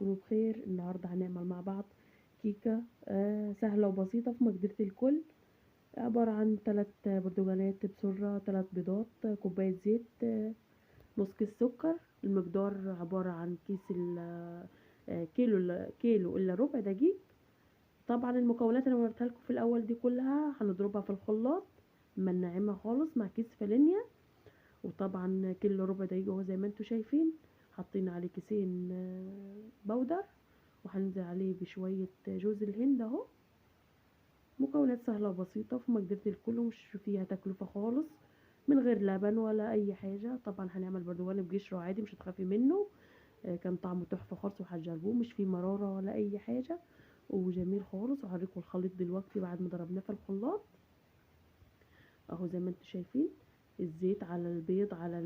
تكونوا بخير. النهارده هنعمل مع بعض كيكه سهله وبسيطه في مقدره الكل. عباره عن 3 برتقانات بسره، 3 بيضات، كوبايه زيت، نص كيس سكر. المقدار عباره عن كيس كيلو الا ربع دقيق. طبعا المكونات اللي وريتها لكم في الاول دي كلها هنضربها في الخلاط اما ننعمها خالص مع كيس فانيليا. وطبعا كيلو ربع دقيق اهو زي ما انتم شايفين، حاطين عليه كيسين بودر، وهننزل عليه بشويه جوز الهند اهو. مكونات سهله وبسيطه في مقدره الكل ومش فيها تكلفه خالص، من غير لبن ولا اي حاجه. طبعا هنعمل برتقال بقشره عادي، مش هتخافي منه. كان طعمه تحفه خالص وهتجربوه، مش فيه مراره ولا اي حاجه، وجميل خالص. وهوريكم الخليط دلوقتي بعد ما ضربناه في الخلاط اهو زي ما انتم شايفين. الزيت على البيض على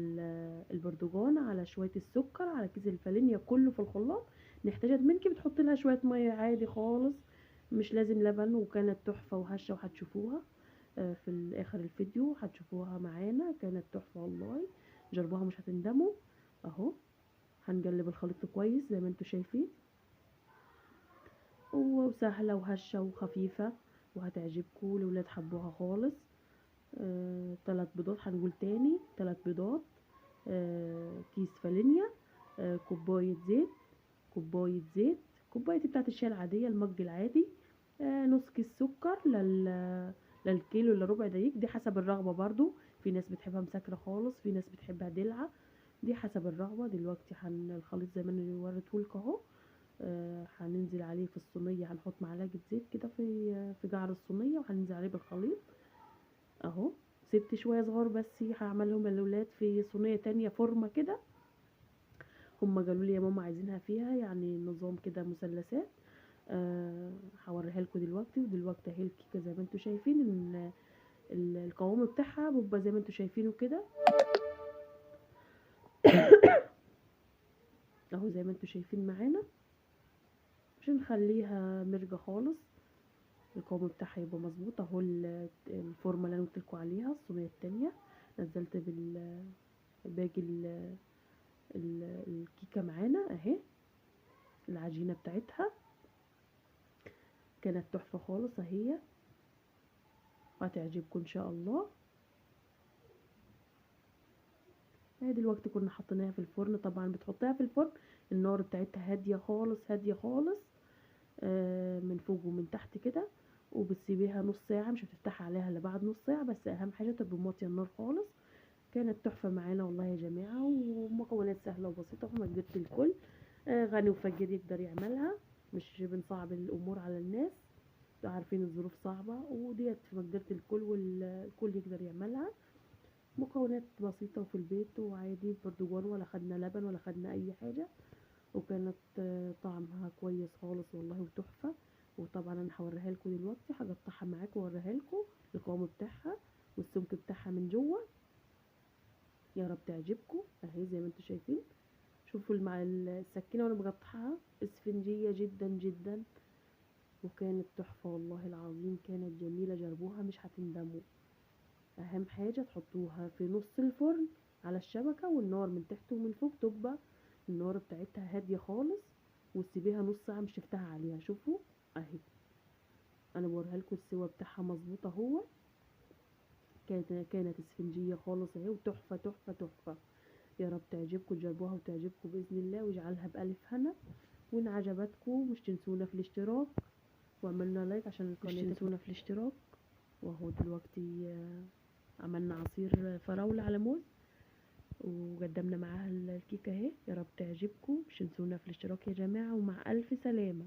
البرتقان على شويه السكر على كيس الفانيليا كله في الخلاط. نحتاجت منك بتحط لها شويه ميه عادي خالص، مش لازم لبن. وكانت تحفه وهشه، وهتشوفوها في اخر الفيديو هتشوفوها معانا. كانت تحفه والله، جربوها مش هتندموا. اهو هنقلب الخليط كويس زي ما انتم شايفين، وسهله وهشه وخفيفه وهتعجبكم. الولاد حبوها خالص. 3 بيضات، هنقول تاني 3 بيضات، كيس فانيليا، كوباية زيت، كوباية بتاعت الشاي العادية المج العادي، نص كيس سكر للكيلو الا ربع دقيق. دي حسب الرغبة برضو، في ناس بتحبها مسكرة خالص، في ناس بتحبها دلعة، دي حسب الرغبة. دلوقتي الخليط زي ما انا وريتهولك اهو. هننزل عليه في الصينية، هنحط معلقة زيت كده في قعر الصينية، وهننزل عليه بالخليط اهو. سبت شويه صغار بس هعملهم للولاد في صينيه تانية فورمه كده. هم قالوا لي يا ماما عايزينها فيها يعني نظام كده مثلثات. هوريها لكم دلوقتي. ودلوقتي اهي الكيكه زي ما انتم شايفين ان القوام بتاعها بيبقى زي ما انتم شايفينه كده اهو زي ما انتم شايفين معانا. مش هنخليها مرجة خالص، القوام بتاعها يبقى مظبوط اهو. الفورمه اللي انا قلت لكم عليها الصينيه التانية، نزلت باقي الكيكه معانا اهي. العجينه بتاعتها كانت تحفه خالص اهي، وهتعجبكم ان شاء الله. اهي دلوقتي كنا حطيناها في الفرن. طبعا بتحطيها في الفرن النار بتاعتها هاديه خالص هاديه خالص، من فوق ومن تحت كده. وبتسيبيها نص ساعه، مش هتفتحي عليها الا بعد نص ساعه، بس اهم حاجه تبقى موطيه النار خالص. كانت تحفه معانا والله يا جماعه، ومكونات سهله وبسيطه ومقدره الكل. غني وفقير يقدر يعملها، مش بنصعب الامور على الناس. عارفين الظروف صعبة، وديت في مقدرة الكل والكل يقدر يعملها. مكونات بسيطة وفي البيت وعادي، برتقال ولا خدنا لبن ولا خدنا أي حاجة. وكانت طعمها كويس خالص والله وتحفة. وطبعا أنا هوريها لكم دلوقتي، هقطعها معاكم وأوريها لكم القوام بتاعها والسمك بتاعها من جوه. يا رب تعجبكم اهي زي ما انتم شايفين. شوفوا مع السكينة وانا بقطعها اسفنجية جدا جدا، وكانت تحفة والله العظيم. كانت جميلة، جربوها مش هتندموا. اهم حاجة تحطوها في نص الفرن على الشبكة، والنار من تحت ومن فوق تبقى النار بتاعتها هادية خالص، وتسيبيها نص ساعة مش تفتحي عليها. شوفوا اهي، انا بوريها لكم السوا بتاعها مظبوط اهو. كانت اسفنجية خالص اهي، وتحفة تحفة تحفة. يا رب تعجبكم، تجربوها وتعجبكم بإذن الله، واجعلها بألف هنا. وإن عجبتكم مش تنسونا في الاشتراك، وعملنا لايك عشان القناة. مش تنسونا في الاشتراك. وهو دلوقتي عملنا عصير فراولة على موز، وقدمنا معاها الكيكة اهي. يا رب تعجبكم، مش تنسونا في الاشتراك يا جماعة، ومع ألف سلامة.